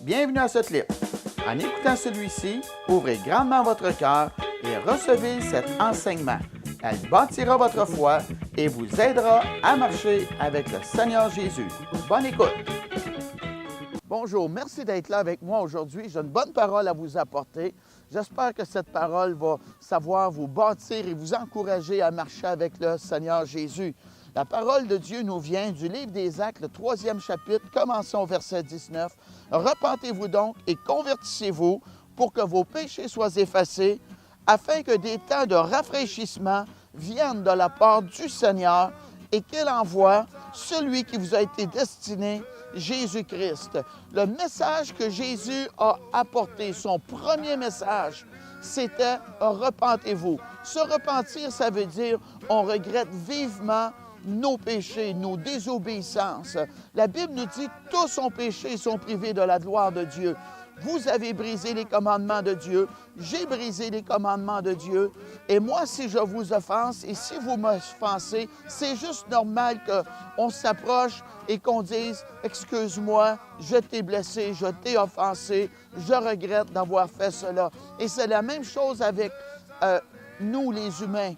Bienvenue à ce clip. En écoutant celui-ci, ouvrez grandement votre cœur et recevez cet enseignement. Elle bâtira votre foi et vous aidera à marcher avec le Seigneur Jésus. Bonne écoute! Bonjour, merci d'être là avec moi aujourd'hui. J'ai une bonne parole à vous apporter. J'espère que cette parole va savoir vous bâtir et vous encourager à marcher avec le Seigneur Jésus. La parole de Dieu nous vient du livre des Actes, le 3e chapitre, commençons au verset 19. « Repentez-vous donc et convertissez-vous pour que vos péchés soient effacés, afin que des temps de rafraîchissement viennent de la part du Seigneur et qu'il envoie celui qui vous a été destiné, Jésus-Christ. » Le message que Jésus a apporté, son premier message, c'était « Repentez-vous ». Se repentir, ça veut dire on regrette vivement nos péchés, nos désobéissances. La Bible nous dit « Tous ont péché et sont privés de la gloire de Dieu ». Vous avez brisé les commandements de Dieu, j'ai brisé les commandements de Dieu. Et moi, si je vous offense et si vous m'offensez, c'est juste normal qu'on s'approche et qu'on dise « Excuse-moi, je t'ai blessé, je t'ai offensé, je regrette d'avoir fait cela. » Et c'est la même chose avec nous, les humains.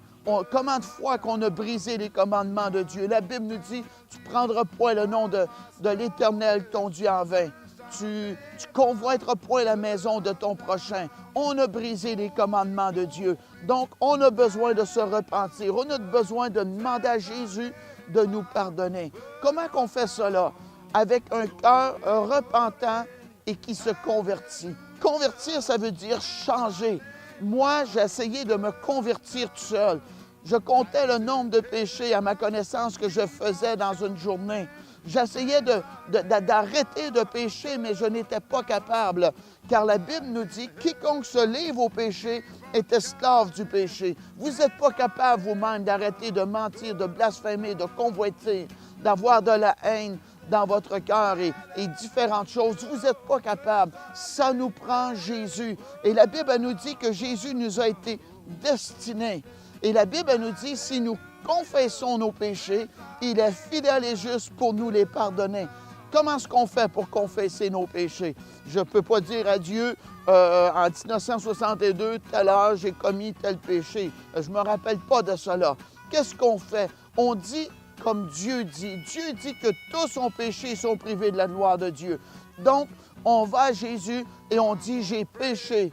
Comment de fois qu'on a brisé les commandements de Dieu? La Bible nous dit « Tu ne prendras point le nom de l'Éternel, ton Dieu, en vain. » Tu ne convoiteras point la maison de ton prochain. On a brisé les commandements de Dieu. Donc, on a besoin de se repentir. On a besoin de demander à Jésus de nous pardonner. Comment qu'on fait cela? Avec un cœur repentant et qui se convertit. Convertir, ça veut dire changer. Moi, j'ai essayé de me convertir tout seul. Je comptais le nombre de péchés à ma connaissance que je faisais dans une journée. J'essayais d'arrêter de pécher, mais je n'étais pas capable, car la Bible nous dit « Quiconque se livre au péché est esclave du péché ». Vous n'êtes pas capable vous-même d'arrêter de mentir, de blasphémer, de convoiter, d'avoir de la haine dans votre cœur et différentes choses. Vous n'êtes pas capable. Ça nous prend Jésus. Et la Bible nous dit que Jésus nous a été destiné. Et la Bible nous dit, si nous confessons nos péchés, il est fidèle et juste pour nous les pardonner. Comment est-ce qu'on fait pour confesser nos péchés? Je ne peux pas dire à Dieu, en 1962, telle heure, j'ai commis tel péché. Je ne me rappelle pas de cela. Qu'est-ce qu'on fait? On dit comme Dieu dit. Dieu dit que tous ont péché et sont privés de la gloire de Dieu. Donc, on va à Jésus et on dit, j'ai péché.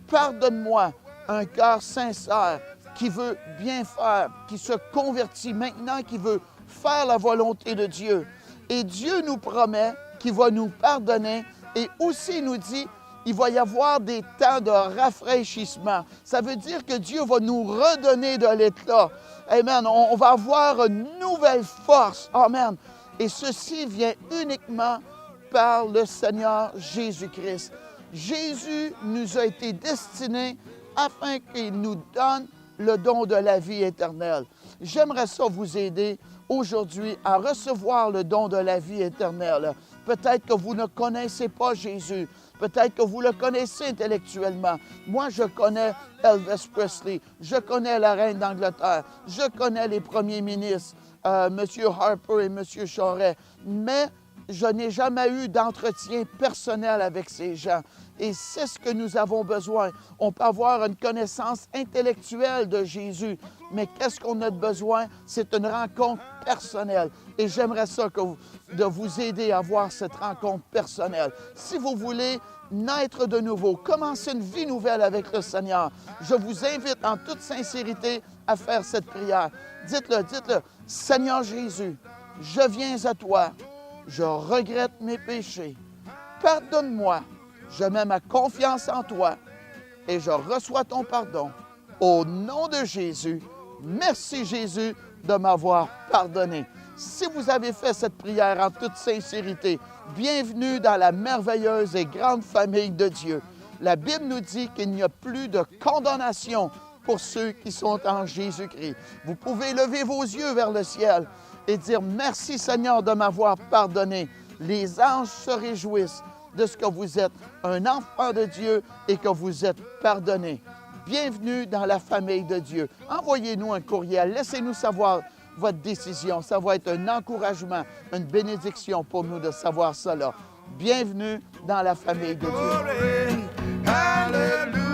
Pardonne-moi. Un cœur sincère qui veut bien faire, qui se convertit maintenant, qui veut faire la volonté de Dieu. Et Dieu nous promet qu'il va nous pardonner et aussi nous dit il va y avoir des temps de rafraîchissement. Ça veut dire que Dieu va nous redonner de l'éclat. Amen. On va avoir une nouvelle force. Amen. Et ceci vient uniquement par le Seigneur Jésus-Christ. Jésus nous a été destiné afin qu'il nous donne le don de la vie éternelle. J'aimerais ça vous aider aujourd'hui à recevoir le don de la vie éternelle. Peut-être que vous ne connaissez pas Jésus. Peut-être que vous le connaissez intellectuellement. Moi, je connais Elvis Presley. Je connais la reine d'Angleterre. Je connais les premiers ministres, M. Harper et M. Charest. Mais je n'ai jamais eu d'entretien personnel avec ces gens. Et c'est ce que nous avons besoin. On peut avoir une connaissance intellectuelle de Jésus, mais qu'est-ce qu'on a besoin? C'est une rencontre personnelle. Et j'aimerais ça de vous aider à avoir cette rencontre personnelle. Si vous voulez naître de nouveau, commencer une vie nouvelle avec le Seigneur, je vous invite en toute sincérité à faire cette prière. Dites-le, dites-le. Seigneur Jésus, je viens à toi. Je regrette mes péchés. Pardonne-moi. Je mets ma confiance en toi et je reçois ton pardon. Au nom de Jésus, merci Jésus de m'avoir pardonné. Si vous avez fait cette prière en toute sincérité, bienvenue dans la merveilleuse et grande famille de Dieu. La Bible nous dit qu'il n'y a plus de condamnation pour ceux qui sont en Jésus-Christ. Vous pouvez lever vos yeux vers le ciel et dire « Merci Seigneur de m'avoir pardonné ». Les anges se réjouissent de ce que vous êtes un enfant de Dieu et que vous êtes pardonné. Bienvenue dans la famille de Dieu. Envoyez-nous un courriel, laissez-nous savoir votre décision. Ça va être un encouragement, une bénédiction pour nous de savoir cela. Bienvenue dans la famille de Dieu. Hallelujah.